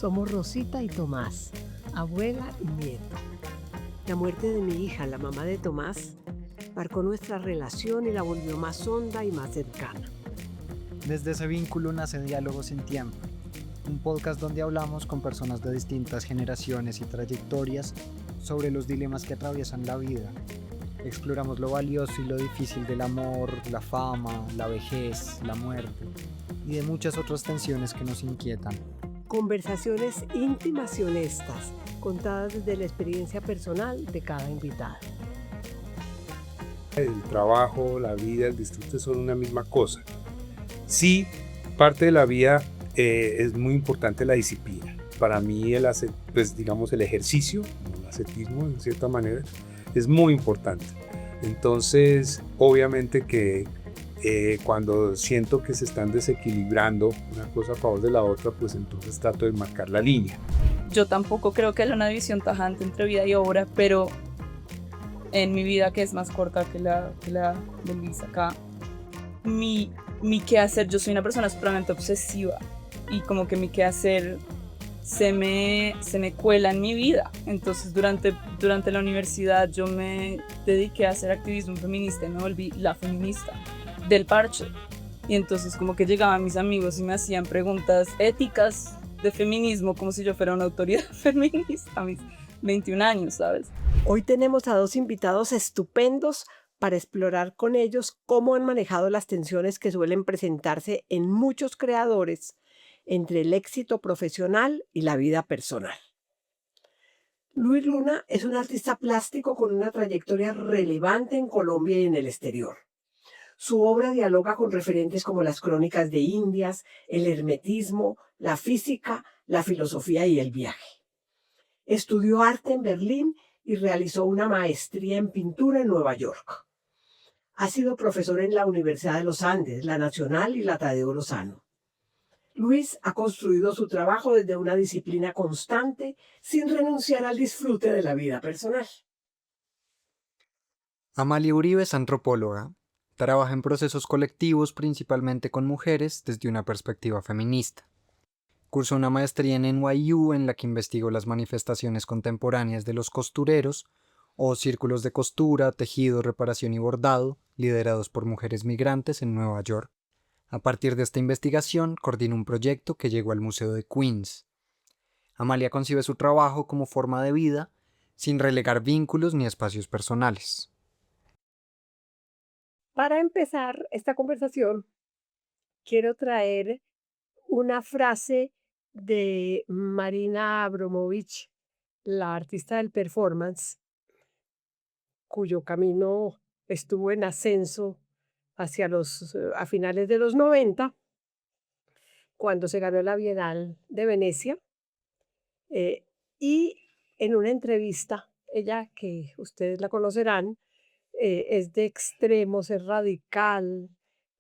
Somos Rosita y Tomás, abuela y nieto. La muerte de mi hija, la mamá de Tomás, marcó nuestra relación y la volvió más honda y más cercana. Desde ese vínculo nace Diálogos sin Tiempo, un podcast donde hablamos con personas de distintas generaciones y trayectorias sobre los dilemas que atraviesan la vida. Exploramos lo valioso y lo difícil del amor, la fama, la vejez, la muerte y de muchas otras tensiones que nos inquietan. Conversaciones íntimas y honestas, contadas desde la experiencia personal de cada invitada. El trabajo, la vida, el disfrute son una misma cosa. Sí, parte de la vida es muy importante la disciplina. Para mí el ejercicio, el ascetismo en cierta manera, es muy importante. Entonces, obviamente que cuando siento que se están desequilibrando una cosa a favor de la otra, pues entonces trato de marcar la línea. Yo tampoco creo que haya una división tajante entre vida y obra, pero en mi vida, que es más corta que la de Luis acá, mi quehacer, yo soy una persona supremamente obsesiva y como que mi quehacer se me cuela en mi vida. Entonces durante la universidad yo me dediqué a hacer activismo feminista y me volví la feminista del parche. Y entonces como que llegaban mis amigos y me hacían preguntas éticas de feminismo como si yo fuera una autoridad feminista a mis 21 años, ¿sabes? Hoy tenemos a dos invitados estupendos para explorar con ellos cómo han manejado las tensiones que suelen presentarse en muchos creadores entre el éxito profesional y la vida personal. Luis Luna es un artista plástico con una trayectoria relevante en Colombia y en el exterior. Su obra dialoga con referentes como las crónicas de Indias, el hermetismo, la física, la filosofía y el viaje. Estudió arte en Berlín y realizó una maestría en pintura en Nueva York. Ha sido profesor en la Universidad de los Andes, la Nacional y la Tadeo Lozano. Luis ha construido su trabajo desde una disciplina constante, sin renunciar al disfrute de la vida personal. Amalia Uribe es antropóloga. Trabaja en procesos colectivos principalmente con mujeres desde una perspectiva feminista. Cursó una maestría en NYU en la que investigó las manifestaciones contemporáneas de los costureros o círculos de costura, tejido, reparación y bordado, liderados por mujeres migrantes en Nueva York. A partir de esta investigación, coordinó un proyecto que llegó al Museo de Queens. Amalia concibe su trabajo como forma de vida, sin relegar vínculos ni espacios personales. Para empezar esta conversación, quiero traer una frase de Marina Abramovich, la artista del performance, cuyo camino estuvo en ascenso a finales de los 90, cuando se ganó la Bienal de Venecia. Y en una entrevista, ella, que ustedes la conocerán, es de extremos, es radical,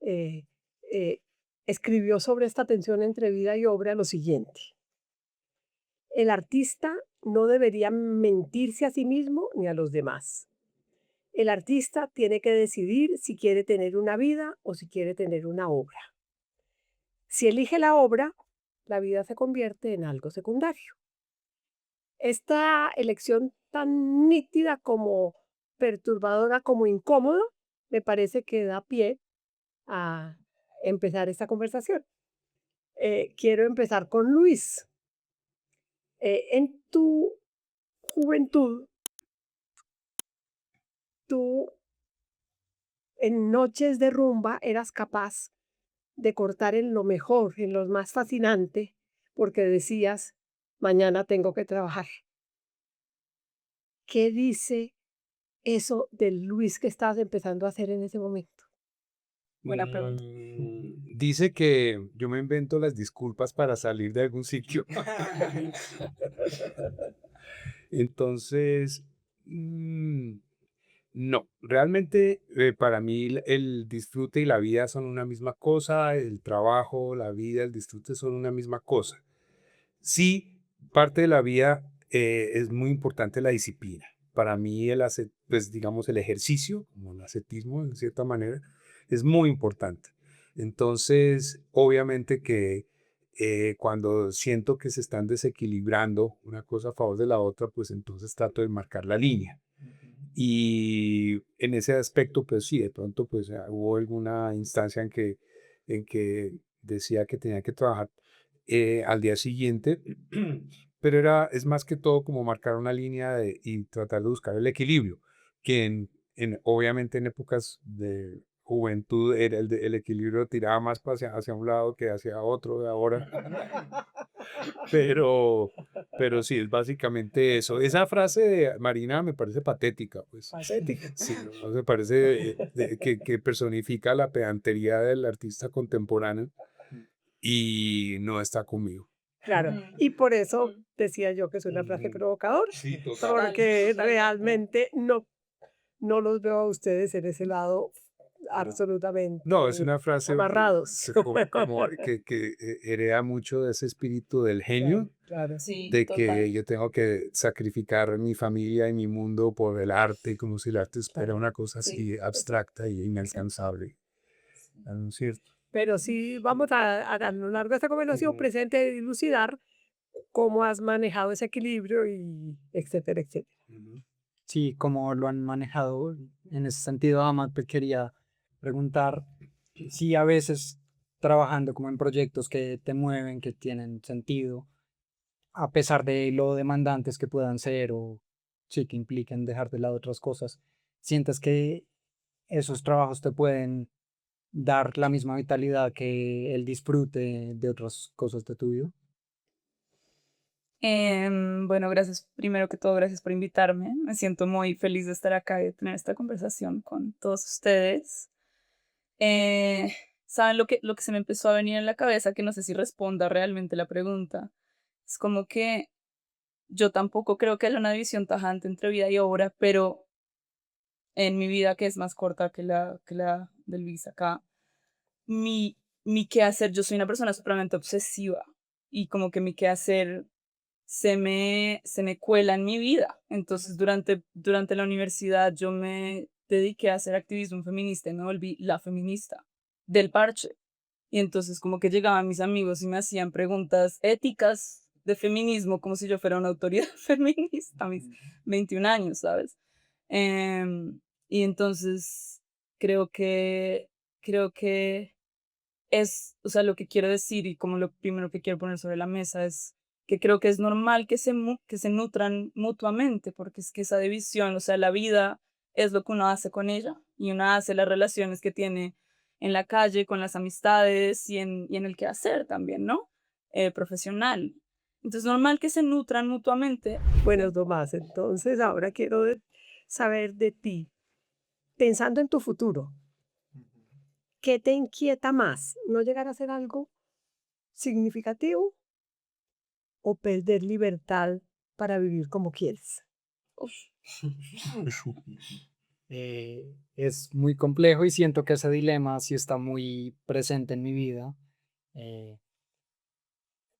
eh, eh, escribió sobre esta tensión entre vida y obra lo siguiente: el artista no debería mentirse a sí mismo ni a los demás. El artista tiene que decidir si quiere tener una vida o si quiere tener una obra. Si elige la obra, la vida se convierte en algo secundario. Esta elección tan nítida como perturbadora como incómoda, me parece que da pie a empezar esta conversación. Quiero empezar con Luis. En tu juventud, tú en noches de rumba eras capaz de cortar en lo mejor, en lo más fascinante, porque decías, mañana tengo que trabajar. ¿Qué dice eso del Luis que estabas empezando a hacer en ese momento? Buena pregunta. Dice que yo me invento las disculpas para salir de algún sitio. Entonces, no, realmente para mí el disfrute y la vida son una misma cosa, el trabajo, la vida, el disfrute son una misma cosa. Sí, parte de la vida es muy importante la disciplina. Para mí el ejercicio, como el ascetismo en cierta manera, es muy importante. Entonces, obviamente que Cuando siento que se están desequilibrando una cosa a favor de la otra, pues entonces trato de marcar la línea. Y en ese aspecto, pues sí, de pronto pues hubo alguna instancia en que decía que tenía que trabajar al día siguiente, pero es más que todo como marcar una línea y tratar de buscar el equilibrio, que obviamente en épocas de juventud era el equilibrio tiraba más hacia un lado que hacia otro de ahora. Pero sí, es básicamente eso. Esa frase de Marina me parece patética, pues. Patética. Sí, no me parece que personifica la pedantería del artista contemporáneo y no está conmigo. Claro, y por eso decía yo que es una frase provocadora, Sí, porque Total. realmente no los veo a ustedes en ese lado absolutamente No, es una frase amarrados. que hereda mucho de ese espíritu del genio, Claro. Sí, de total. que yo tengo que sacrificar mi familia y mi mundo por el arte, como si el arte fuera una cosa así abstracta y inalcanzable. ¿No es cierto? Pero sí vamos a lo largo de esta conversación presente de dilucidar cómo has manejado ese equilibrio y etcétera, etcétera. Sí, como lo han manejado en ese sentido, Amat, te quería preguntar si a veces trabajando como en proyectos que te mueven, que tienen sentido, a pesar de lo demandantes que puedan ser o sí que impliquen dejar de lado otras cosas, sientes que esos trabajos te pueden dar la misma vitalidad que el disfrute de otras cosas de tu vida. Bueno, gracias, primero que todo, gracias por invitarme. Me siento muy feliz de estar acá y de tener esta conversación con todos ustedes. Eh, ¿Saben lo que se me empezó a venir en la cabeza? Que no sé si responda realmente la pregunta. Es como que yo tampoco creo que haya una división tajante entre vida y obra, pero en mi vida, que es más corta que la de Luis acá, mi quehacer, yo soy una persona supremamente obsesiva y como que mi quehacer se me cuela en mi vida. Entonces, durante la universidad yo me dediqué a hacer activismo feminista y me volví la feminista del parche. Y entonces como que llegaban mis amigos y me hacían preguntas éticas de feminismo como si yo fuera una autoridad feminista a mis 21 años, ¿sabes? Y entonces creo que, creo que es, o sea, lo que quiero decir y como lo primero que quiero poner sobre la mesa es que creo que es normal que se nutran mutuamente, porque es que esa división, o sea, la vida es lo que uno hace con ella y uno hace las relaciones que tiene en la calle, con las amistades y en el quehacer también, ¿no? Profesional. Entonces, normal que se nutran mutuamente. Bueno, Tomás, entonces ahora quiero saber de ti, pensando en tu futuro, ¿qué te inquieta más? ¿No llegar a hacer algo significativo o perder libertad para vivir como quieres? Uf, Es muy complejo y siento que ese dilema sí está muy presente en mi vida, eh,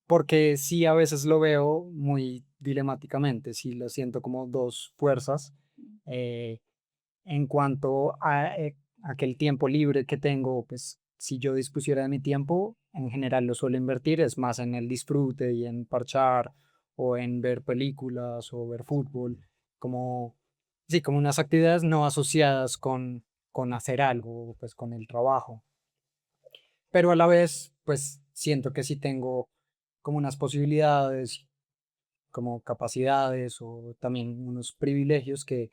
porque sí a veces lo veo muy dilemáticamente, sí lo siento como dos fuerzas. eh, en cuanto a aquel tiempo libre que tengo, pues si yo dispusiera de mi tiempo, en general lo suelo invertir, es más en el disfrute y en parchar o en ver películas o ver fútbol, como, sí, como unas actividades no asociadas con hacer algo, pues con el trabajo. Pero a la vez, pues siento que sí tengo como unas posibilidades, como capacidades o también unos privilegios que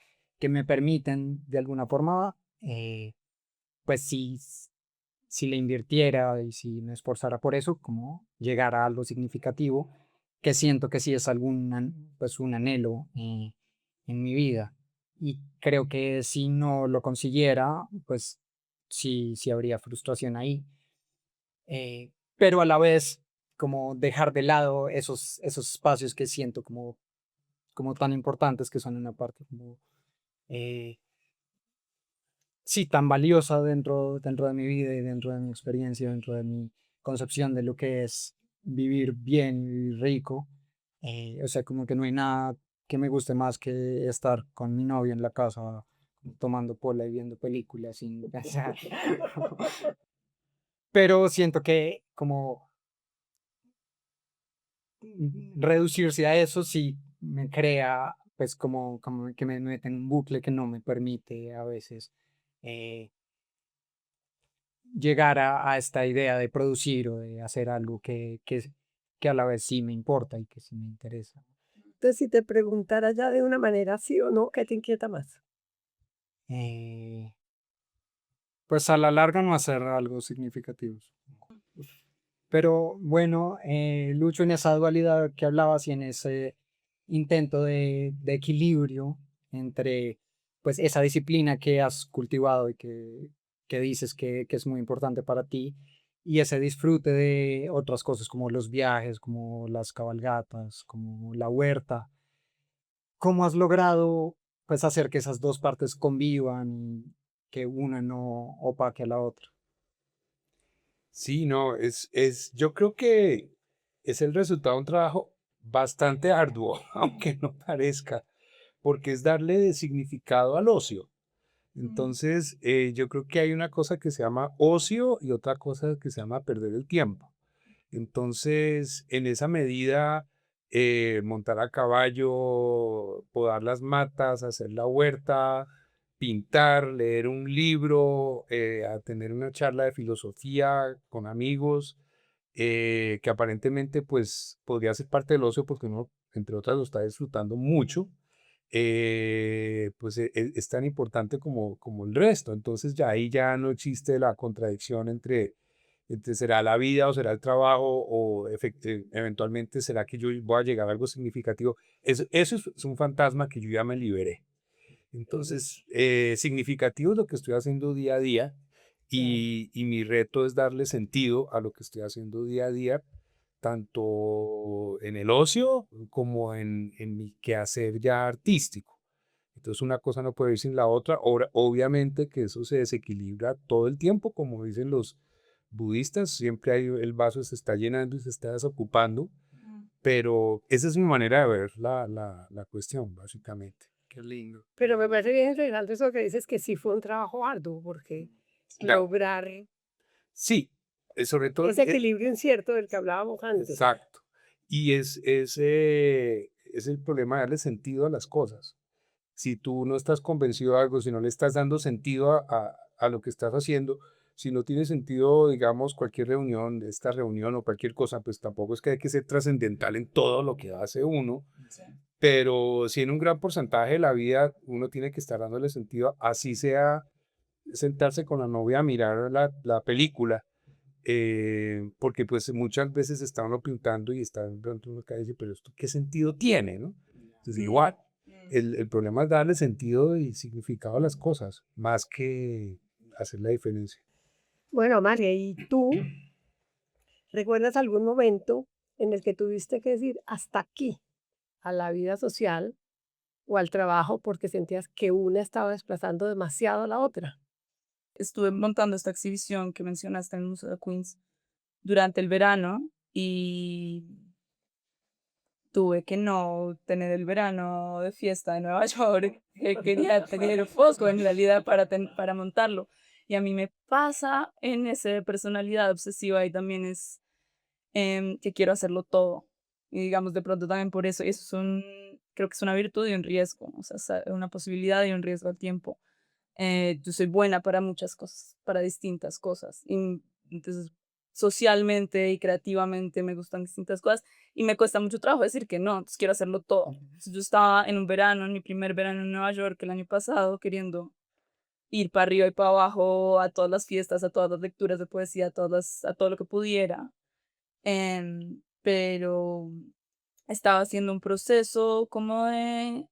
me permiten de alguna forma, pues si le invirtiera y si me esforzara por eso, como llegar a algo significativo, que siento que sí es pues un anhelo en mi vida. Y creo que si no lo consiguiera, pues sí habría frustración ahí. Pero a la vez, como dejar de lado esos espacios que siento como tan importantes, que son una parte como, eh, sí, tan valiosa dentro de mi vida y dentro de mi experiencia, dentro de mi concepción de lo que es vivir bien y vivir rico. O sea, como que no hay nada que me guste más que estar con mi novio en la casa tomando pola y viendo películas sin pensar. Pero siento que como reducirse a eso sí me crea, pues como que me mete en un bucle que no me permite a veces eh, llegar a esta idea de producir o de hacer algo que a la vez sí me importa y que sí me interesa. Entonces, si te preguntara ya de una manera sí o no, ¿qué te inquieta más? Eh, pues a la larga no hacer algo significativo. Pero bueno, lucho en esa dualidad que hablabas y en ese intento de equilibrio entre pues esa disciplina que has cultivado y que dices que es muy importante para ti y ese disfrute de otras cosas como los viajes, como las cabalgatas, como la huerta. ¿Cómo has logrado pues hacer que esas dos partes convivan y que una no opaque a la otra? Sí, no, yo creo que es el resultado de un trabajo bastante arduo, aunque no parezca, porque es darle significado al ocio. Entonces, yo creo que hay una cosa que se llama ocio y otra cosa que se llama perder el tiempo. Entonces, en esa medida, montar a caballo, podar las matas, hacer la huerta, pintar, leer un libro, a tener una charla de filosofía con amigos, que aparentemente pues podría ser parte del ocio porque uno, entre otras, lo está disfrutando mucho, pues es tan importante como el resto. Entonces ya ahí ya no existe la contradicción entre será la vida o será el trabajo o eventualmente será que yo voy a llegar a algo significativo. Eso es un fantasma que yo ya me liberé. Entonces, significativo es lo que estoy haciendo día a día y mi reto es darle sentido a lo que estoy haciendo día a día, tanto en el ocio como en mi quehacer ya artístico. Entonces una cosa no puede ir sin la otra. Obviamente que eso se desequilibra todo el tiempo, como dicen los budistas, siempre hay, el vaso se está llenando y se está desocupando, pero esa es mi manera de ver la cuestión, básicamente. Qué lindo. Pero me parece bien interesante eso que dices que sí fue un trabajo arduo, porque Claro, lograr sí, sobre todo, ese equilibrio incierto del que hablábamos antes. exacto. Y es el problema de darle sentido a las cosas. Si tú no estás convencido de algo, si no le estás dando sentido a lo que estás haciendo, si no tiene sentido, digamos, cualquier reunión, esta reunión o cualquier cosa, pues tampoco es que hay que ser trascendental en todo lo que hace uno, Sí. pero sí en un gran porcentaje de la vida uno tiene que estar dándole sentido, así sea sentarse con la novia a mirar la película, porque pues muchas veces está uno pintando y está de pronto uno cae y dice, pero esto qué sentido tiene, ¿no? Entonces igual, el problema es darle sentido y significado a las cosas, más que hacer la diferencia. Bueno, María, ¿y tú recuerdas algún momento en el que tuviste que decir hasta aquí a la vida social o al trabajo porque sentías que una estaba desplazando demasiado a la otra? Estuve montando esta exhibición que mencionaste en el Museo de Queens durante el verano y tuve que no tener el verano de fiesta de Nueva York, que quería tener foco en realidad para montarlo. Y a mí me pasa en esa personalidad obsesiva y también es que quiero hacerlo todo. Y digamos, de pronto también por eso, y eso es creo que es una virtud y un riesgo, o sea, una posibilidad y un riesgo al tiempo. Yo soy buena para muchas cosas, para distintas cosas. Y entonces, socialmente y creativamente me gustan distintas cosas y me cuesta mucho trabajo decir que no, entonces quiero hacerlo todo. Entonces, yo estaba en un verano, en mi primer verano en Nueva York el año pasado, queriendo ir para arriba y para abajo a todas las fiestas, a todas las lecturas de poesía, a todo lo que pudiera. Pero estaba haciendo un proceso como de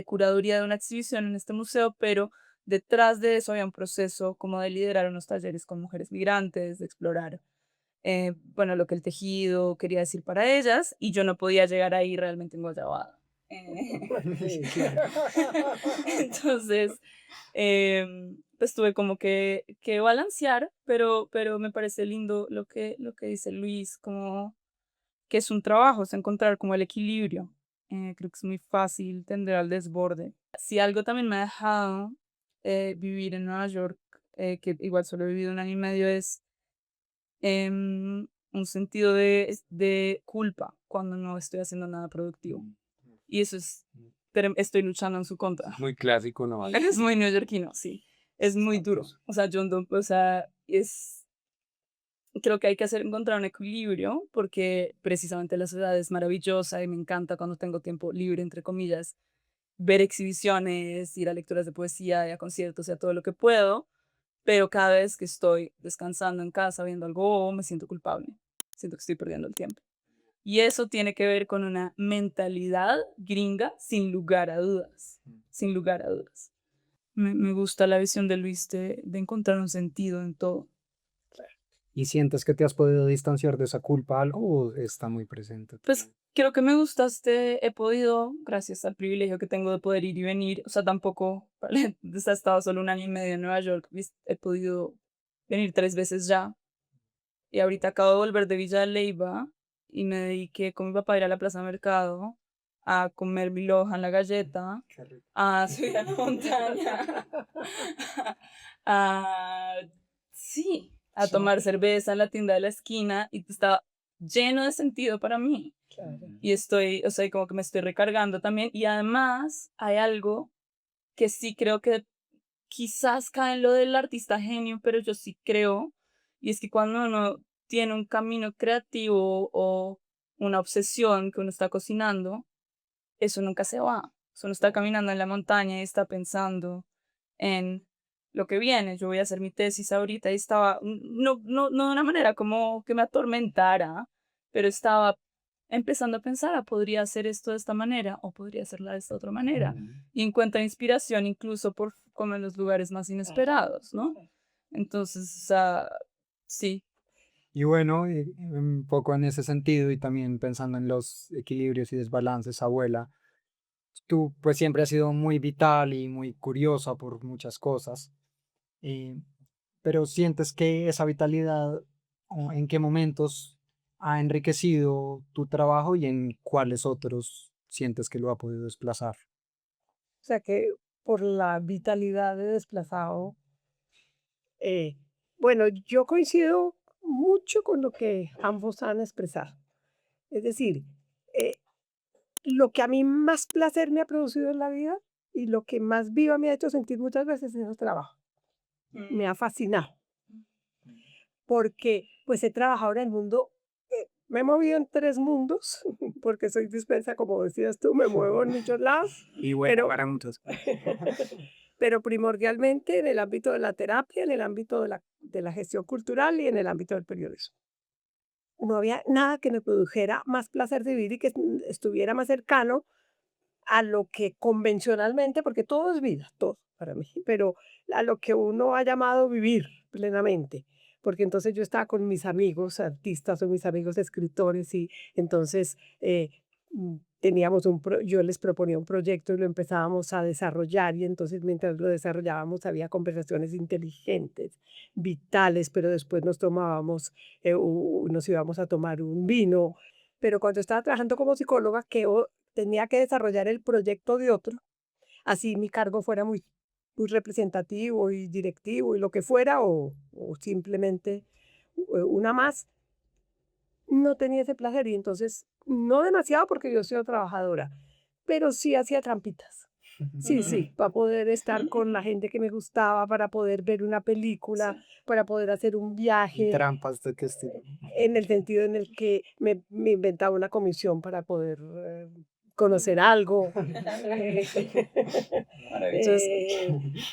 curaduría de una exhibición en este museo, pero detrás de eso había un proceso como de liderar unos talleres con mujeres migrantes, de explorar, bueno, lo que el tejido quería decir para ellas, y yo no podía llegar ahí realmente en Guayabada. Sí, claro. Entonces, pues tuve como que balancear, pero me parece lindo lo que dice Luis, como que es un trabajo, es encontrar como el equilibrio. Creo que es muy fácil tender al desborde. Si algo también me ha dejado vivir en Nueva York, que igual solo he vivido un año y medio, es un sentido de culpa cuando no estoy haciendo nada productivo. Y eso es, pero estoy luchando en su contra. Muy clásico, ¿no? Es muy neoyorquino, sí. Es muy duro. O sea, o sea, creo que hay que encontrar un equilibrio porque precisamente la ciudad es maravillosa y me encanta cuando tengo tiempo libre, entre comillas, ver exhibiciones, ir a lecturas de poesía y a conciertos y a todo lo que puedo, pero cada vez que estoy descansando en casa viendo algo, me siento culpable, siento que estoy perdiendo el tiempo. Y eso tiene que ver con una mentalidad gringa sin lugar a dudas, sin lugar a dudas. Me gusta la visión de Luis de encontrar un sentido en todo. ¿Y sientes que te has podido distanciar de esa culpa algo o está muy presente? Pues creo que me gustaste, he podido, gracias al privilegio que tengo de poder ir y venir, o sea, tampoco, ¿vale? He estado solo 1 año y medio en Nueva York, he podido venir 3 veces ya, y ahorita acabo de volver de Villa de Leyva, y me dediqué con mi papá a ir a la Plaza Mercado, a comer mi loja en la galleta, a subir a la montaña, a, sí, a tomar cerveza en la tienda de la esquina, y estaba lleno de sentido para mí. Y estoy, o sea, como que me estoy recargando también. Y además hay algo que sí creo que quizás cae en lo del artista genio, pero yo sí creo, y es que cuando uno tiene un camino creativo o una obsesión que uno está cocinando, eso nunca se va. Eso uno está caminando en la montaña y está pensando en lo que viene. Yo voy a hacer mi tesis ahorita y estaba, no de una manera como que me atormentara, pero estaba empezando a pensar, podría hacer esto de esta manera o podría hacerla de esta otra manera. Y encuentra inspiración incluso como en los lugares más inesperados, ¿no? Entonces, o sea, sí. Y bueno, un poco en ese sentido y también pensando en los equilibrios y desbalances, abuela, tú pues siempre has sido muy vital y muy curiosa por muchas cosas, eh, pero sientes que esa vitalidad, o en qué momentos ha enriquecido tu trabajo y en cuáles otros sientes que lo ha podido desplazar. O sea que por la vitalidad de desplazado, eh, bueno, yo coincido mucho con lo que ambos han expresado. Es decir, eh, lo que a mí más placer me ha producido en la vida y lo que más viva me ha hecho sentir muchas veces es el trabajo. Me ha fascinado porque pues he trabajado en el mundo, me he movido en 3 mundos, porque soy dispersa, como decías tú, me muevo en muchos lados, Y bueno, pero, para muchos. pero primordialmente en el ámbito de la terapia, en el ámbito de la gestión cultural y en el ámbito del periodismo. No había nada que me produjera más placer de vivir y que estuviera más cercano a lo que convencionalmente, porque todo es vida, todo para mí, pero a lo que uno ha llamado vivir plenamente, porque entonces yo estaba con mis amigos artistas o mis amigos escritores y entonces yo les proponía un proyecto y lo empezábamos a desarrollar y entonces mientras lo desarrollábamos había conversaciones inteligentes, vitales, pero después nos íbamos a tomar un vino. Pero cuando estaba trabajando como psicóloga, tenía que desarrollar el proyecto de otro, así mi cargo fuera muy representativo y directivo y lo que fuera, o simplemente una más, no tenía ese placer y entonces no demasiado porque yo soy trabajadora, pero sí hacía trampitas. Sí, sí, para poder estar con la gente que me gustaba, para poder ver una película, para poder hacer un ¿Y viaje, trampas de qué estilo? en el sentido en el que me inventaba una comisión para poder conocer algo. Maravilloso.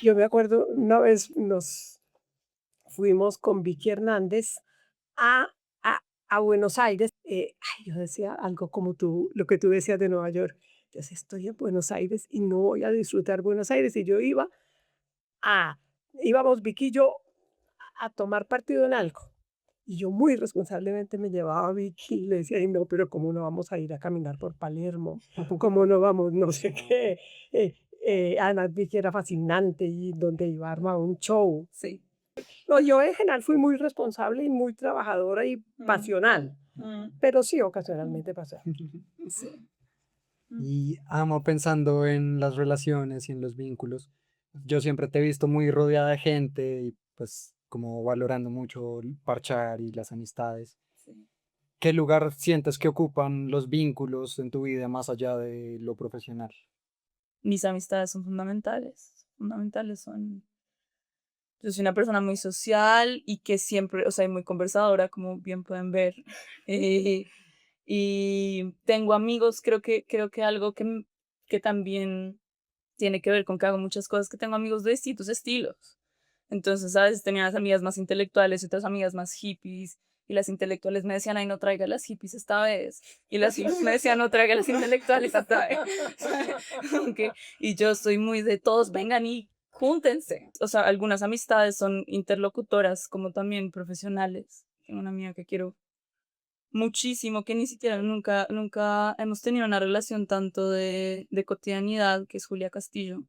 Yo me acuerdo, una vez nos fuimos con Vicky Hernández a, a, a Buenos Aires. Yo decía algo como lo que tú decías de Nueva York. Yo decía, estoy en Buenos Aires y no voy a disfrutar Buenos Aires. Y íbamos Vicky y yo a tomar partido en algo. Y yo muy responsablemente me llevaba a Vicky y le decía, ay, no, pero ¿cómo no vamos a ir a caminar por Palermo? ¿Cómo no vamos? No sé qué. Además, Vicky era fascinante y donde iba a armar un show. Sí. No, yo en general fui muy responsable y muy trabajadora y pasional, pero sí ocasionalmente pasé. Sí. Y amo pensando en las relaciones y en los vínculos. Yo siempre te he visto muy rodeada de gente y pues como valorando mucho el parchar y las amistades. Sí. ¿Qué lugar sientes que ocupan los vínculos en tu vida más allá de lo profesional? Mis amistades son fundamentales son. Yo soy una persona muy social y que siempre, o sea, y muy conversadora, como bien pueden ver. Eh, y tengo amigos, creo que algo que también tiene que ver con que hago muchas cosas, que tengo amigos de distintos estilos. Entonces, a veces tenía las amigas más intelectuales y otras amigas más hippies. Y las intelectuales me decían, ay, no traiga las hippies esta vez. Y las hippies me decían, no traiga las intelectuales esta vez. Okay. Y yo soy muy de todos, vengan y júntense. O sea, algunas amistades son interlocutoras, como también profesionales. Tengo una amiga que quiero muchísimo, que ni siquiera nunca hemos tenido una relación tanto de cotidianidad, que es Julia Castillo,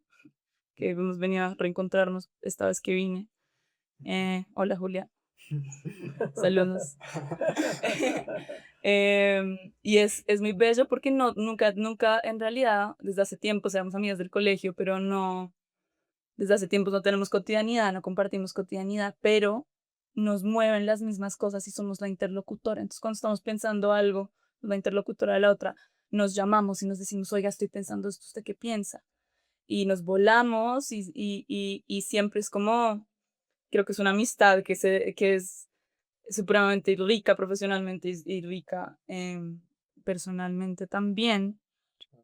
que hemos venido a reencontrarnos esta vez que vine. Hola Julia, saludos. Y es muy bello porque nunca en realidad, desde hace tiempo, seamos amigas del colegio, pero no, desde hace tiempo no tenemos cotidianidad, no compartimos cotidianidad, pero nos mueven las mismas cosas y somos la interlocutora. Entonces, cuando estamos pensando algo, la interlocutora de la otra, nos llamamos y nos decimos, oiga, estoy pensando esto, ¿usted qué piensa? Y nos volamos y siempre es como, creo que es una amistad que es supremamente rica profesionalmente y rica personalmente también,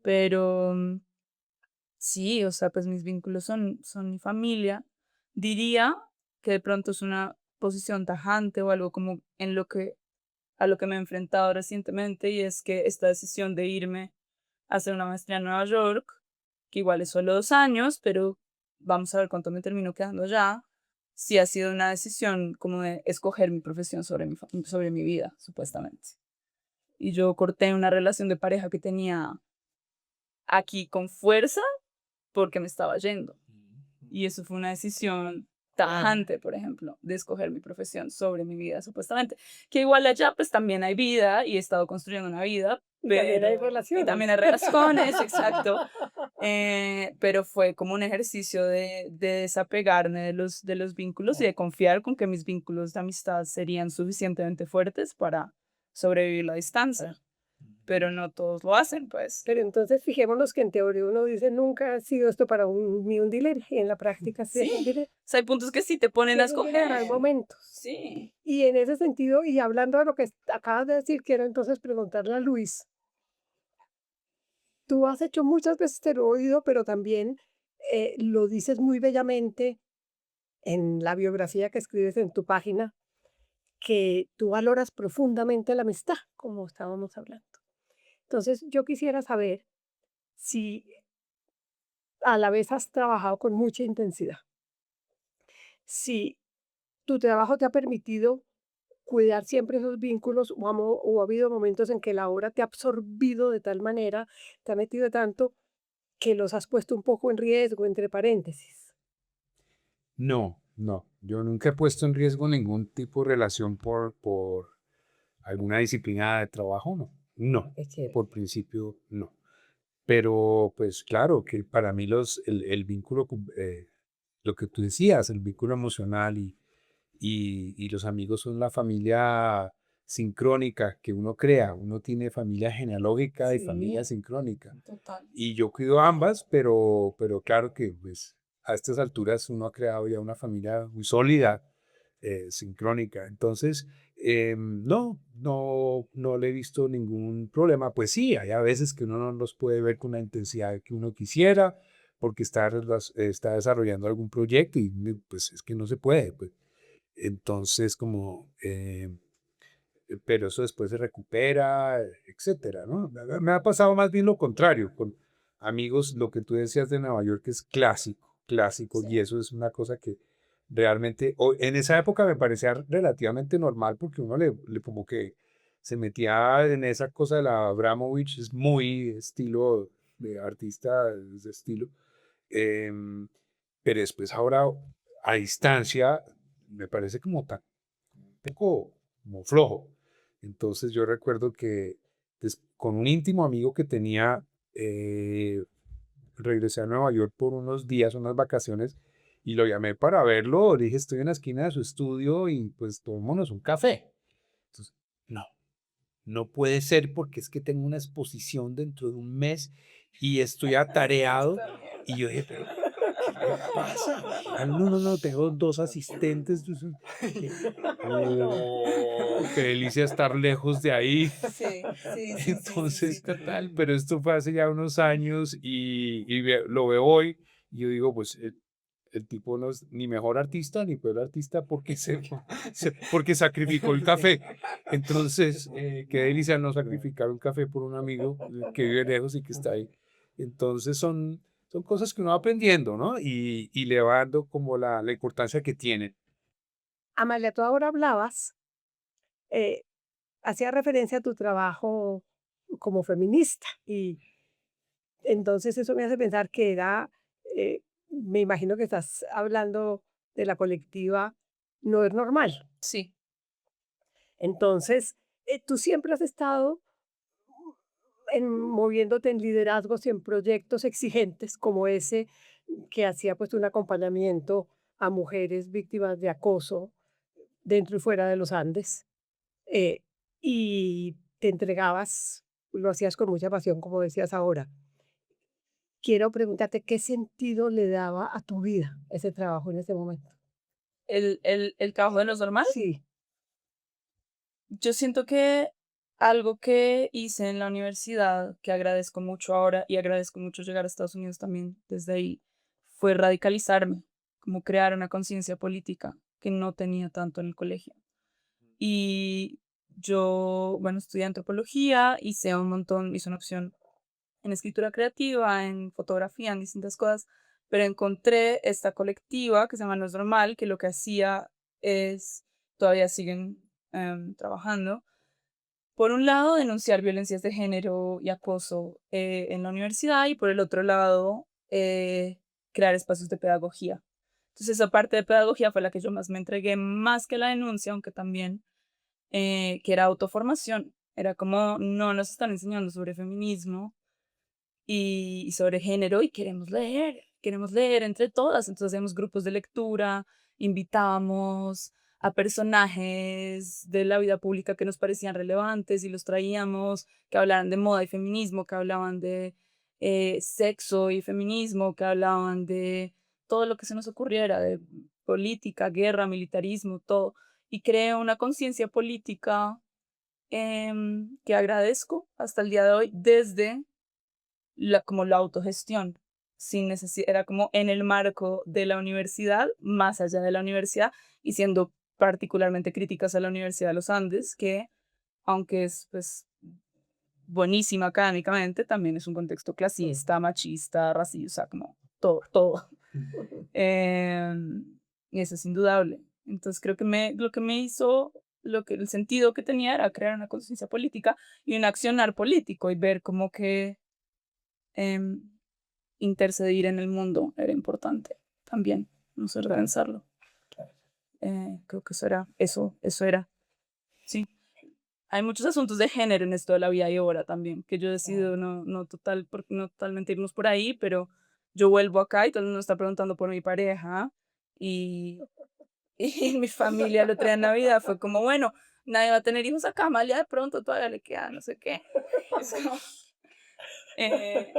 pero sí, o sea, pues mis vínculos son mi familia. Diría que de pronto es una posición tajante o algo como a lo que me he enfrentado recientemente, y es que esta decisión de irme a hacer una maestría en Nueva York, que igual es solo 2 años, pero vamos a ver cuánto me termino quedando allá, sí ha sido una decisión como de escoger mi profesión sobre mi vida, supuestamente. Y yo corté una relación de pareja que tenía aquí con fuerza porque me estaba yendo. Y eso fue una decisión tajante, por ejemplo, de escoger mi profesión sobre mi vida, supuestamente. Que igual allá pues también hay vida y he estado construyendo una vida. También hay Y también hay relaciones, exacto. Pero fue como un ejercicio de desapegarme de los vínculos y de confiar con que mis vínculos de amistad serían suficientemente fuertes para sobrevivir la distancia. Pero no todos lo hacen, pues. Pero entonces fijémonos que en teoría uno dice nunca ha sido esto para mí un dealer y en la práctica sí es un Sí, dealer. o sea, hay puntos que sí te ponen a escoger. Hay momentos. Sí. Y en ese sentido, y hablando de lo que acabas de decir, quiero entonces preguntarle a Luis, tú has hecho muchas veces, te lo he oído, pero también lo dices muy bellamente en la biografía que escribes en tu página, que tú valoras profundamente la amistad, como estábamos hablando. Entonces, yo quisiera saber si a la vez has trabajado con mucha intensidad, si tu trabajo te ha permitido cuidar siempre esos vínculos o ha habido momentos en que la obra te ha absorbido de tal manera, te ha metido tanto que los has puesto un poco en riesgo, entre paréntesis. No, no. Yo nunca he puesto en riesgo ningún tipo de relación por alguna disciplina de trabajo, no. No, Qué chévere. por principio, no. Pero, pues claro, que para mí el vínculo, lo que tú decías, el vínculo emocional y los amigos son la familia sincrónica que uno crea. Uno tiene familia genealógica y familia Sí, sincrónica. total. Y yo cuido ambas, pero claro que pues a estas alturas uno ha creado ya una familia muy sólida, sincrónica. Entonces, no le he visto ningún problema. Pues sí, hay a veces que uno no los puede ver con la intensidad que uno quisiera porque está desarrollando algún proyecto y pues es que no se puede. Pues. Entonces, pero eso después se recupera, etcétera, ¿no? Me ha pasado más bien lo contrario, con amigos, lo que tú decías de Nueva York es clásico, clásico, y Sí. eso es una cosa que realmente, en esa época me parecía relativamente normal porque uno como que se metía en esa cosa de la Abramovich, es muy estilo de artista, de estilo, em, pero después ahora a distancia me parece como tan un poco como flojo. Entonces yo recuerdo que con un íntimo amigo que tenía, regresé a Nueva York por unos días, unas vacaciones, y lo llamé para verlo. Le dije, estoy en la esquina de su estudio y pues tomémonos un café. Entonces, no. no puede ser porque es que tengo una exposición dentro de un mes y estoy atareado. Y yo dije, pero ¿qué le pasa? Ah, no, no, no, tengo 2 asistentes. Oh, qué delicia estar lejos de ahí. Sí, sí, sí, sí, sí, Entonces, sí. total, pero esto fue hace ya unos años lo veo hoy y yo digo, pues el tipo no es ni mejor artista ni peor artista porque porque sacrificó el café. Entonces, qué delicia no sacrificar un café por un amigo que vive lejos y que está ahí. Entonces son cosas que uno va aprendiendo, ¿no? Y le va dando como la importancia que tienen. Amalia, tú ahora hablabas, eh, hacía referencia a tu trabajo como feminista y entonces eso me hace pensar que me imagino que estás hablando de la colectiva No es normal. Sí, Entonces, tú siempre has estado moviéndote en liderazgos y en proyectos exigentes como ese que hacía pues un acompañamiento a mujeres víctimas de acoso dentro y fuera de los Andes. eh, y te entregabas, lo hacías con mucha pasión, como decías ahora. Quiero preguntarte qué sentido le daba a tu vida ese trabajo en ese momento. el trabajo de los normal. Sí, Yo siento que algo que hice en la universidad, que agradezco mucho ahora y agradezco mucho llegar a Estados Unidos también desde ahí, fue radicalizarme, como crear una conciencia política que no tenía tanto en el colegio. Y yo, bueno, estudié antropología, hice una opción en escritura creativa, en fotografía, en distintas cosas, pero encontré esta colectiva que se llama No es Normal, que lo que hacía es, todavía siguen trabajando, por un lado, denunciar violencias de género y acoso en la universidad y por el otro lado, crear espacios de pedagogía. Entonces, esa parte de pedagogía fue la que yo más me entregué, más que la denuncia, aunque también, que era autoformación. Era como, no nos están enseñando sobre feminismo y sobre género y queremos leer entre todas. Entonces hacíamos grupos de lectura, invitábamos a personajes de la vida pública que nos parecían relevantes y los traíamos, que hablaran de moda y feminismo, que hablaban de sexo y feminismo, que hablaban de todo lo que se nos ocurriera, de política, guerra, militarismo, todo. Y creé una conciencia política que agradezco hasta el día de hoy desde como la autogestión, sin necesidad, era como en el marco de la universidad, más allá de la universidad, y siendo particularmente críticas a la Universidad de los Andes, que aunque es pues buenísima académicamente, también es un contexto clasista, machista, racista, como todo, todo. Y eso es indudable. Entonces creo que lo que me hizo, el sentido que tenía era crear una conciencia política y un accionar político y ver como que em, interceder en el mundo era importante también, no sé, repensarlo. Creo que eso era, sí. Hay muchos asuntos de género en esto de la vida y obra también, que yo decido no totalmente irnos por ahí, pero yo vuelvo acá y todo el mundo está preguntando por mi pareja y, y mi familia el otro día en Navidad fue como, bueno, nadie va a tener hijos acá, Amalia de pronto todavía le queda no sé qué. Es como, eh,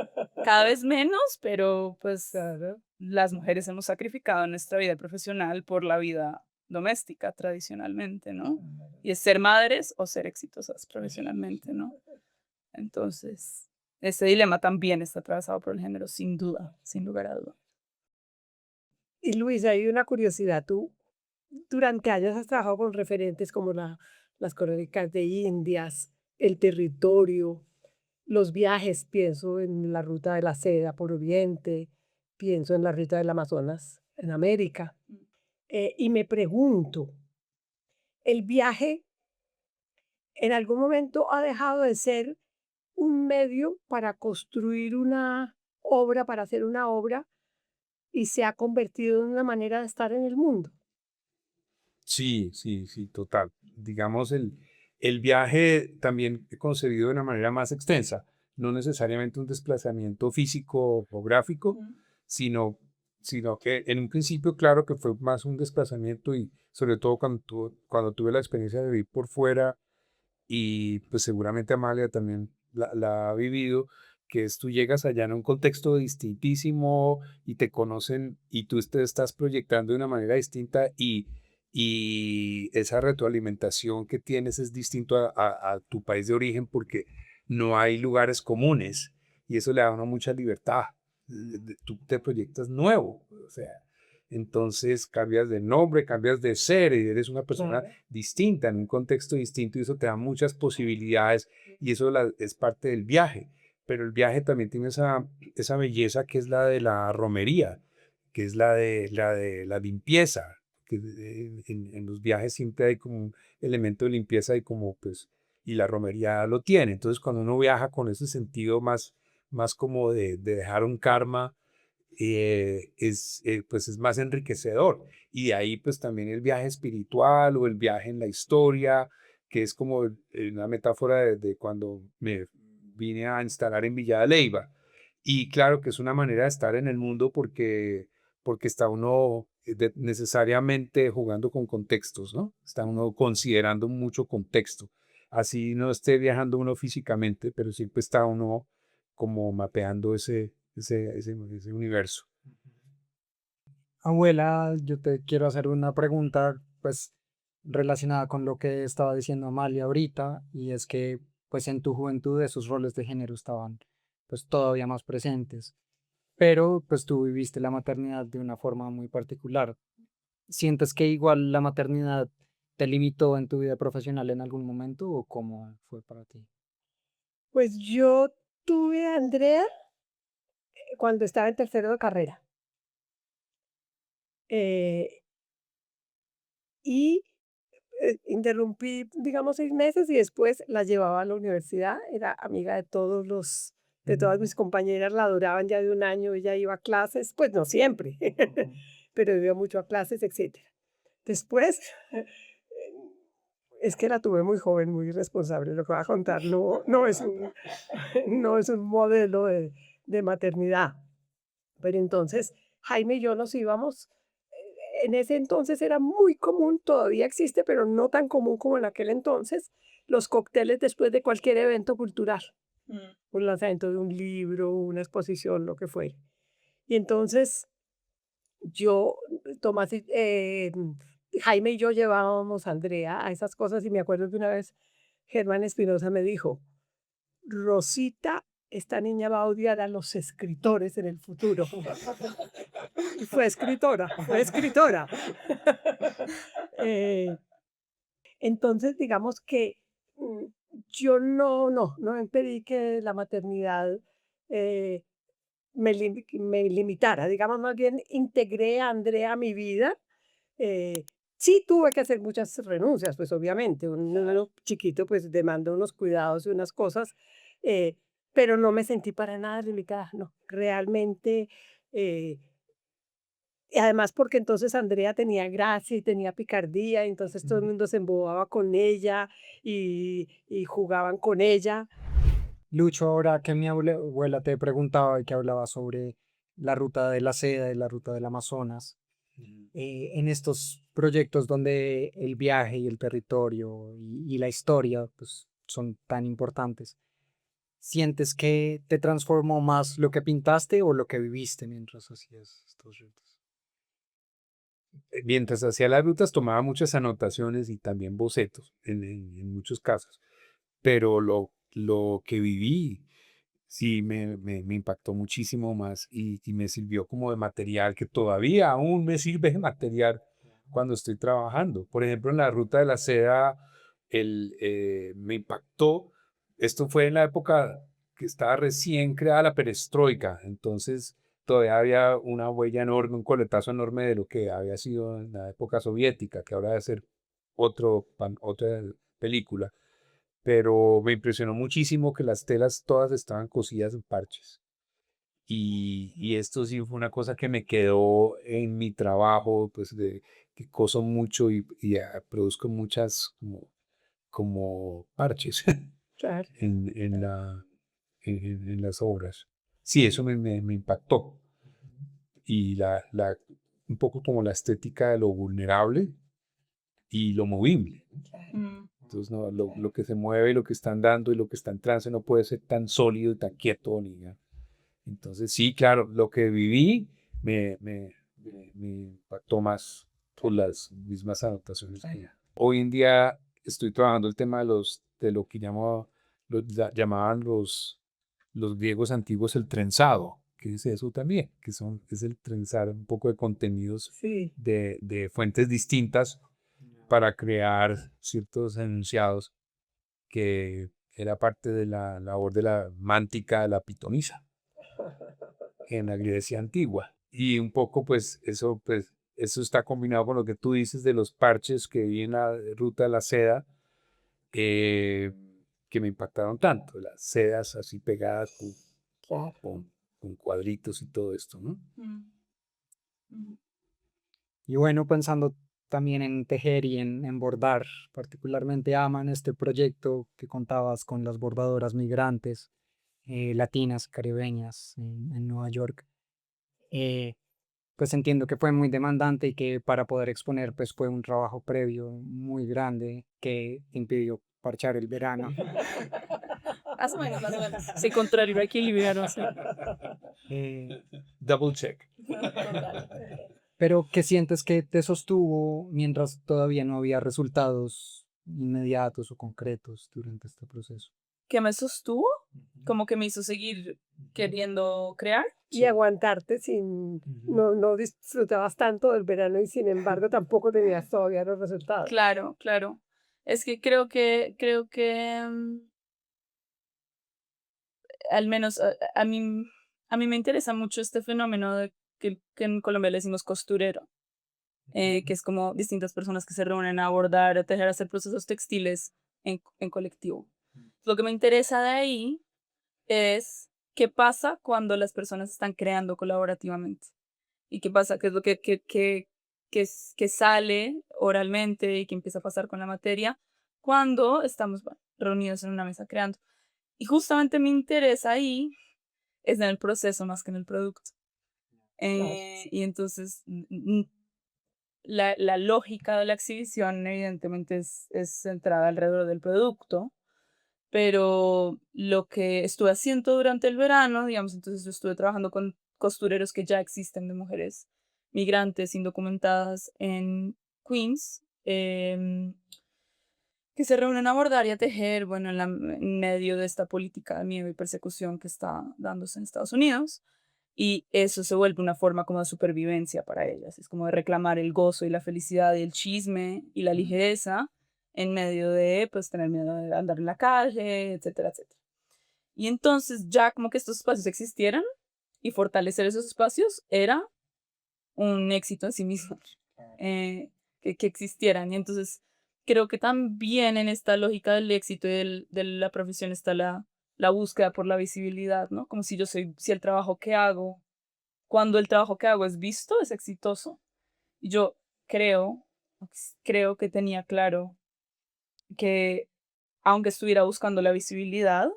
cada vez menos, pero pues claro. las mujeres hemos sacrificado nuestra vida profesional por la vida doméstica tradicionalmente, ¿no? Y es ser madres o ser exitosas profesionalmente, ¿no? Entonces, ese dilema también está atravesado por el género, sin duda, sin lugar a duda. Y Luis, hay una curiosidad. Tú durante años has trabajado con referentes como las crónicas de Indias, el territorio, los viajes. Pienso en la ruta de la seda por Oriente, pienso en la ruta del Amazonas en América. Y me pregunto, ¿el viaje en algún momento ha dejado de ser un medio para construir una obra, para hacer una obra, y se ha convertido en una manera de estar en el mundo? Sí, sí, sí, total. Digamos, el viaje también concebido de una manera más extensa, no necesariamente un desplazamiento físico o gráfico, sino, sino que en un principio, claro que fue más un desplazamiento y sobre todo cuando tuve la experiencia de vivir por fuera y pues seguramente Amalia también la ha vivido, que es tú llegas allá en un contexto distintísimo y te conocen y tú te estás proyectando de una manera distinta y esa retroalimentación que tienes es distinto a tu país de origen porque no hay lugares comunes y eso le da a uno mucha libertad. Tú te proyectas nuevo, o sea, entonces cambias de nombre, cambias de ser y eres una persona Claro. distinta, en un contexto distinto y eso te da muchas posibilidades y eso es parte del viaje. Pero el viaje también tiene esa belleza que es la de la romería, que es la limpieza, que en los viajes siempre hay como un elemento de limpieza y como pues, y la romería lo tiene. Entonces cuando uno viaja con ese sentido más como de dejar un karma, pues es más enriquecedor. Y de ahí pues también el viaje espiritual o el viaje en la historia, que es como una metáfora de cuando me vine a instalar en Villa de Leyva. Y claro que es una manera de estar en el mundo porque está uno necesariamente jugando con contextos, ¿no? Está uno considerando mucho contexto. Así no esté viajando uno físicamente, pero siempre está uno como mapeando ese universo. Abuela, yo te quiero hacer una pregunta, pues, relacionada con lo que estaba diciendo Amalia ahorita, y es que, pues, en tu juventud esos roles de género estaban, pues, todavía más presentes, pero, pues, tú viviste la maternidad de una forma muy particular. ¿Sientes que igual la maternidad te limitó en tu vida profesional en algún momento o cómo fue para ti? Pues yo tuve a Andrea cuando estaba en tercero de carrera. eh, y interrumpí, digamos, 6 meses y después la llevaba a la universidad. Era amiga de de todas mis compañeras, la adoraban ya de un año, ella iba a clases, pues no siempre, pero iba mucho a clases, etcétera. Después, es que la tuve muy joven, muy irresponsable, lo que voy a contar no es no es un modelo de maternidad. Pero entonces, Jaime y yo nos íbamos, en ese entonces era muy común, todavía existe, pero no tan común como en aquel entonces, los cócteles después de cualquier evento cultural, Mm. un lanzamiento de un libro, una exposición, lo que fuera. Y entonces yo, Tomás, Jaime y yo llevábamos a Andrea a esas cosas y me acuerdo que una vez Germán Espinosa me dijo, Rosita, esta niña va a odiar a los escritores en el futuro. Y fue escritora, fue escritora. Eh, entonces, digamos que mm, yo no impedí que la maternidad eh, me limitara. Digamos, más bien integré a Andrea a mi vida. eh, sí tuve que hacer muchas renuncias, pues obviamente, un niño chiquito pues demanda unos cuidados y unas cosas, eh, pero no me sentí para nada limitada, no, realmente, eh, y además porque entonces Andrea tenía gracia y tenía picardía, y entonces todo el mundo se embobaba con ella y jugaban con ella. Lucho, ahora que mi abuela te preguntaba y que hablaba sobre la ruta de la seda y la ruta del Amazonas, en estos proyectos donde el viaje y el territorio y la historia pues, son tan importantes, ¿sientes que te transformó más lo que pintaste o lo que viviste mientras hacías estos retos? Mientras hacía las rutas tomaba muchas anotaciones y también bocetos en muchos casos, pero lo que viví sí me impactó muchísimo más y me sirvió como de material que todavía aún me sirve de material cuando estoy trabajando. Por ejemplo, en la ruta de la seda me impactó. Esto fue en la época que estaba recién creada la perestroika, entonces todavía había una huella enorme, un coletazo enorme de lo que había sido en la época soviética, que ahora debe ser otra película, pero me impresionó muchísimo que las telas todas estaban cosidas en parches. Y esto sí fue una cosa que me quedó en mi trabajo, pues de que coso mucho produzco muchas como parches Claro. en en las obras. Sí, eso me impactó. Y un poco como la estética de lo vulnerable y lo movible. Mm. Entonces, no, lo que se mueve y lo que está andando y lo que está en trance no puede ser tan sólido y tan quieto. Entonces, sí, claro, lo que viví me impactó más por las mismas adaptaciones allá. Hoy en día estoy trabajando el tema de lo que llamaban los griegos antiguos el trenzado, que es eso también, es el trenzar un poco de contenidos Sí, de fuentes distintas para crear ciertos enunciados que era parte de la labor de la mántica de la pitonisa en la Grecia antigua. Y un poco, pues, eso está combinado con lo que tú dices de los parches que vi en la ruta de la seda, eh, que me impactaron tanto, las sedas así pegadas claro. con cuadritos y todo esto, ¿no? Mm, mm. Y bueno, pensando también en tejer y en bordar, particularmente aman este proyecto que contabas con las bordadoras migrantes latinas, caribeñas en Nueva York. Eh, pues entiendo que fue muy demandante y que para poder exponer pues fue un trabajo previo muy grande que te impidió parchar el verano. Más o menos, más o menos. Sí, contrario a equilibrio, no sé. Eh, Double check. Total. pero ¿qué sientes que te sostuvo mientras todavía no había resultados inmediatos o concretos durante este proceso? ¿Qué me sostuvo? Como que me hizo seguir queriendo crear. Y aguantarte no disfrutabas tanto del verano y sin embargo tampoco tenías todavía los resultados. Claro, claro. Es que creo que al menos a mí me interesa mucho este fenómeno de que en Colombia le decimos costurero, que es como distintas personas que se reúnen a abordar, a tejer, a hacer procesos textiles en colectivo. Lo que me interesa de ahí es qué pasa cuando las personas están creando colaborativamente y qué pasa, qué es lo que sale oralmente y qué empieza a pasar con la materia cuando estamos bueno, reunidos en una mesa creando. Y justamente mi interés ahí es en el proceso más que en el producto. Claro. Y entonces la lógica de la exhibición evidentemente es centrada alrededor del producto, pero lo que estuve haciendo durante el verano, digamos, entonces yo estuve trabajando con costureros que ya existen de mujeres migrantes indocumentadas en Queens, que se reúnen a bordar y a tejer, bueno, en medio de esta política de miedo y persecución que está dándose en Estados Unidos. Y eso se vuelve una forma como de supervivencia para ellas. Es como de reclamar el gozo y la felicidad y el chisme y la ligereza en medio de, pues, tener miedo de andar en la calle, etcétera, etcétera. Y entonces ya como que estos espacios existieran y fortalecer esos espacios era un éxito en sí mismo, que existieran. Y entonces creo que también en esta lógica del éxito y de la profesión está la búsqueda por la visibilidad, ¿no? Como si el trabajo que hago, cuando el trabajo que hago es visto, es exitoso. Y yo creo, creo que tenía claro que aunque estuviera buscando la visibilidad,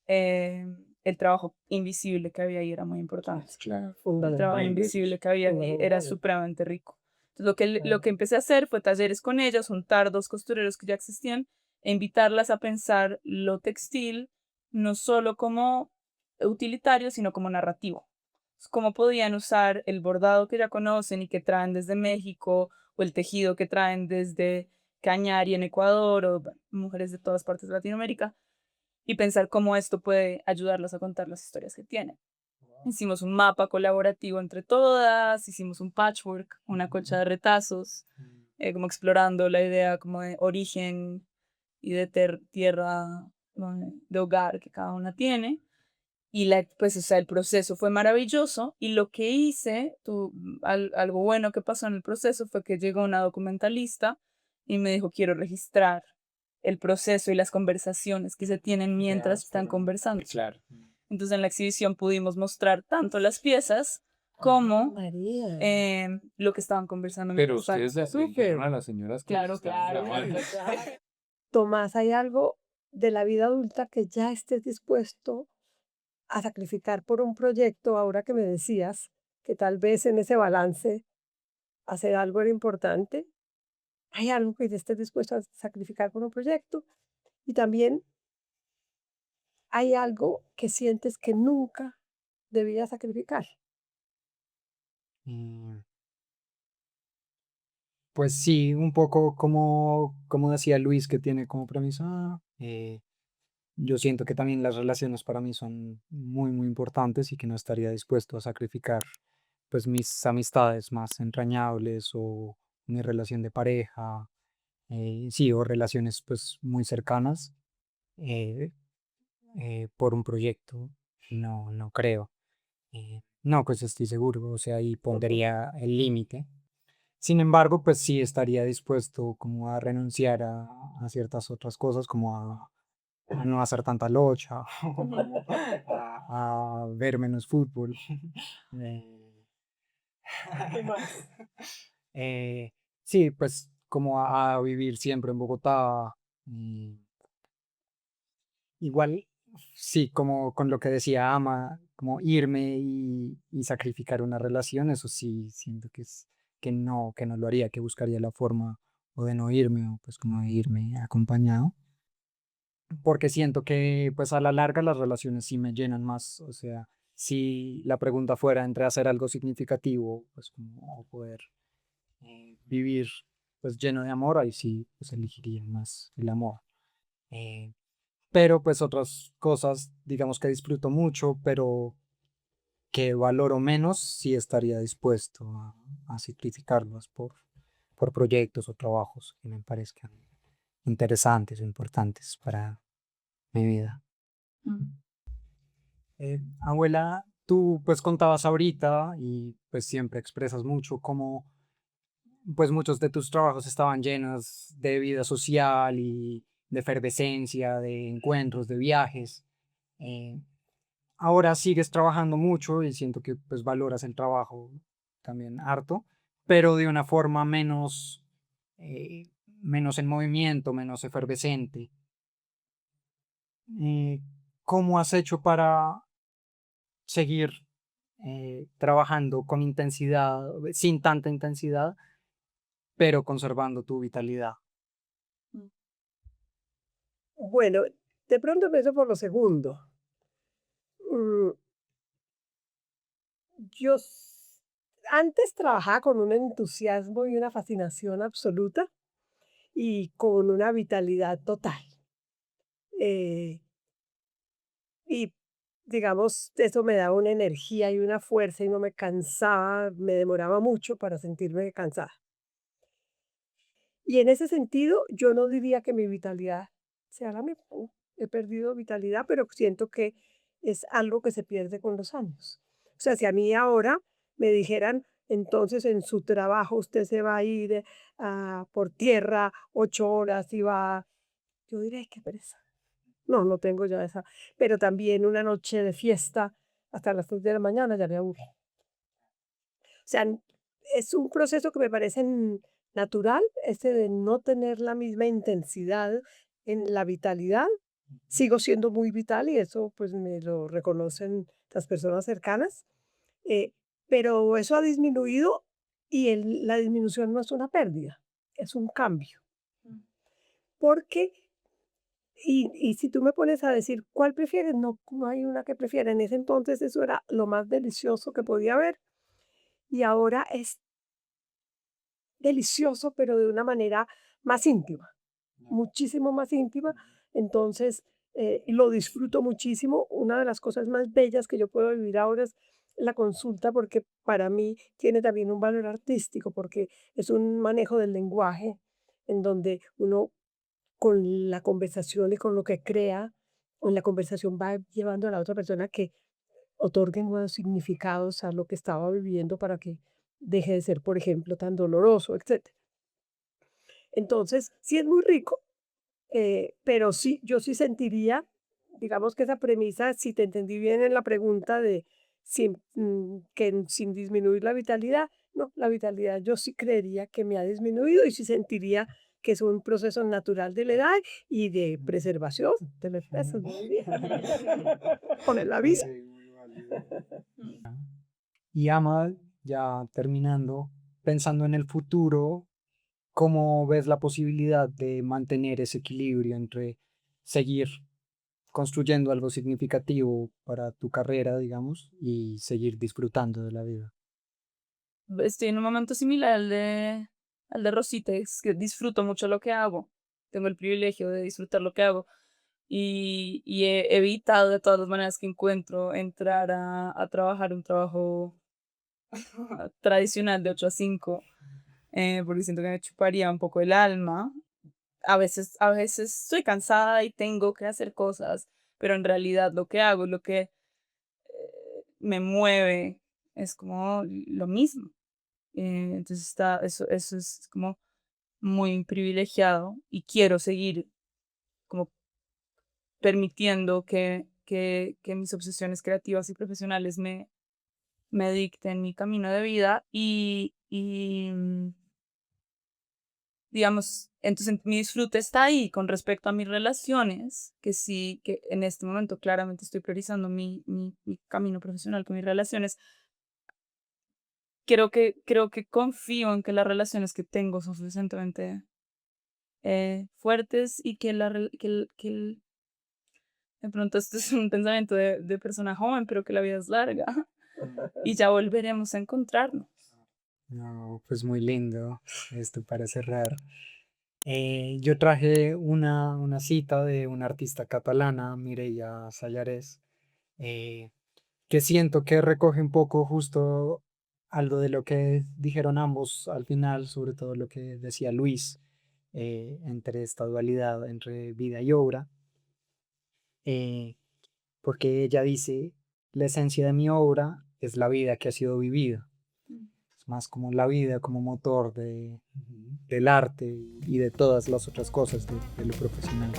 eh, el trabajo invisible que había ahí era muy importante. Claro, El trabajo fundamental. invisible que había ahí era Fundamental. supremamente rico. Entonces, lo que empecé a hacer fue talleres con ellas, juntar dos costureros que ya existían e invitarlas a pensar lo textil no solo como utilitario, sino como narrativo. Cómo podían usar el bordado que ya conocen y que traen desde México, o el tejido que traen desde Cañari en Ecuador, o bueno, mujeres de todas partes de Latinoamérica, y pensar cómo esto puede ayudarlas a contar las historias que tienen. Hicimos un mapa colaborativo entre todas, hicimos un patchwork, una colcha de retazos, como explorando la idea como de origen y de tierra, ¿no? De hogar que cada una tiene. Y pues, o sea, el proceso fue maravilloso y lo que hice, algo bueno que pasó en el proceso fue que llegó una documentalista y me dijo, quiero registrar el proceso y las conversaciones que se tienen mientras están conversando. Claro. Entonces en la exhibición pudimos mostrar tanto las piezas como María. lo que estaban conversando. Pero Exacto. ustedes le Súper. dijeron a las señoras que Claro, estaban claro. grabando. Tomás, ¿hay algo de la vida adulta que ya estés dispuesto a sacrificar por un proyecto, ahora que me decías que tal vez en ese balance hacer algo era importante? hay algo que te estés dispuesto a sacrificar por un proyecto y también hay algo que sientes que nunca debías sacrificar. Mm, Pues sí, un poco como decía Luis, que tiene como premisa, yo siento que también las relaciones para mí son muy, muy importantes y que no estaría dispuesto a sacrificar pues mis amistades más entrañables o mi relación de pareja, sí, o relaciones pues muy cercanas eh, por un proyecto. No, no creo. No, pues estoy seguro, o sea, ahí pondría el límite. Sin embargo, pues sí estaría dispuesto como a renunciar a ciertas otras cosas, como a no hacer tanta locha, a ver menos fútbol. eh, ¿Qué más? eh, sí, pues como a vivir siempre en Bogotá. mm, Igual, sí, como con lo que decía Ama, como irme y sacrificar una relación, eso sí, siento que no lo haría, que buscaría la forma o de no irme o pues como de irme acompañado, porque siento que pues a la larga las relaciones sí me llenan más, o sea, si la pregunta fuera entre hacer algo significativo, pues como o poder vivir pues lleno de amor, ahí sí pues elegiría más el amor. Eh, pero pues otras cosas, digamos que disfruto mucho, pero que valoro menos, sí estaría dispuesto a sacrificarlas por proyectos o trabajos que me parezcan interesantes o importantes para mi vida. Mm. Abuela, tú pues contabas ahorita y pues siempre expresas mucho cómo pues muchos de tus trabajos estaban llenos de vida social y de efervescencia, de encuentros, de viajes. Eh, Ahora sigues trabajando mucho y siento que pues valoras el trabajo también harto, pero de una forma menos en movimiento, menos efervescente. Eh, ¿Cómo has hecho para seguir trabajando con intensidad, sin tanta intensidad, pero conservando tu vitalidad? Mm. Bueno, de pronto empiezo por lo segundo. Mm, yo antes trabajaba con un entusiasmo y una fascinación absoluta y con una vitalidad total. Eh, y digamos, eso me daba una energía y una fuerza y no me cansaba, me demoraba mucho para sentirme cansada. Y en ese sentido, yo no diría que mi vitalidad sea la misma. He perdido vitalidad, pero siento que es algo que se pierde con los años. O sea, si a mí ahora me dijeran, entonces en su trabajo usted se va a ir por tierra 8 horas y va, yo diré, "Ay, qué pereza". No, no tengo ya esa. Pero también una noche de fiesta hasta las 3 de la mañana ya me aburre. O sea, es un proceso que me parece natural, ese de no tener la misma intensidad en la vitalidad. Sigo siendo muy vital y eso pues me lo reconocen las personas cercanas, eh, pero eso ha disminuido y la disminución no es una pérdida, es un cambio. Mm. Porque, y si tú me pones a decir cuál prefieres, no, no hay una que prefiera. En ese entonces eso era lo más delicioso que podía haber y ahora es delicioso, pero de una manera más íntima, muchísimo más íntima. Entonces, lo disfruto muchísimo. Una de las cosas más bellas que yo puedo vivir ahora es la consulta, porque para mí tiene también un valor artístico, porque es un manejo del lenguaje en donde uno con la conversación y con lo que crea, en la conversación va llevando a la otra persona que otorgue nuevos significados a lo que estaba viviendo para que deje de ser, por ejemplo, tan doloroso, etc. Entonces, sí es muy rico, pero sí, yo sí sentiría, digamos que esa premisa, si te entendí bien en la pregunta de sin disminuir la vitalidad, no, la vitalidad yo sí creería que me ha disminuido y sí sentiría que es un proceso natural de la edad y de preservación de la especie, yo diría. Con el aviso. Sí, muy válido. Mm. Y Ama, ya terminando, pensando en el futuro, ¿cómo ves la posibilidad de mantener ese equilibrio entre seguir construyendo algo significativo para tu carrera, digamos, y seguir disfrutando de la vida? Estoy en un momento similar al de Rosita, es que disfruto mucho lo que hago. Tengo el privilegio de disfrutar lo que hago y he evitado de todas las maneras que encuentro entrar a trabajar un trabajo tradicional de 8 a 5, porque siento que me chuparía un poco el alma. A veces estoy cansada y tengo que hacer cosas, pero en realidad lo que hago, lo que me mueve, es como lo mismo. Entonces eso es como muy privilegiado y quiero seguir como permitiendo que mis obsesiones creativas y profesionales me dicten mi camino de vida digamos, entonces mi disfrute está ahí con respecto a mis relaciones, que sí, que en este momento claramente estoy priorizando mi camino profesional con mis relaciones. Creo que confío en que las relaciones que tengo son suficientemente fuertes y que, de pronto esto es un pensamiento de persona joven, pero que la vida es larga y ya volveremos a encontrarnos. No, pues muy lindo esto para cerrar. Yo traje una cita de una artista catalana, Mireia Sallarès, eh, que siento que recoge un poco justo algo de lo que dijeron ambos al final, sobre todo lo que decía Luis, entre esta dualidad entre vida y obra, eh, porque ella dice, la esencia de mi obra es la vida que ha sido vivida. Es más como la vida, como motor del arte y de todas las otras cosas de lo profesional.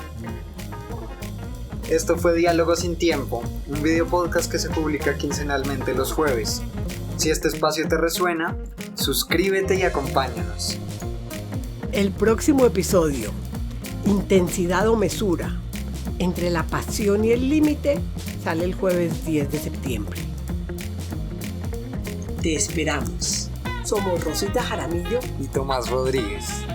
Esto fue Diálogo sin Tiempo, un video podcast que se publica quincenalmente los jueves. Si este espacio te resuena, suscríbete y acompáñanos. El próximo episodio, Intensidad o Mesura, entre la pasión y el límite, sale el jueves 10 de septiembre. Te esperamos. Somos Rosita Jaramillo Y Tomás Rodríguez.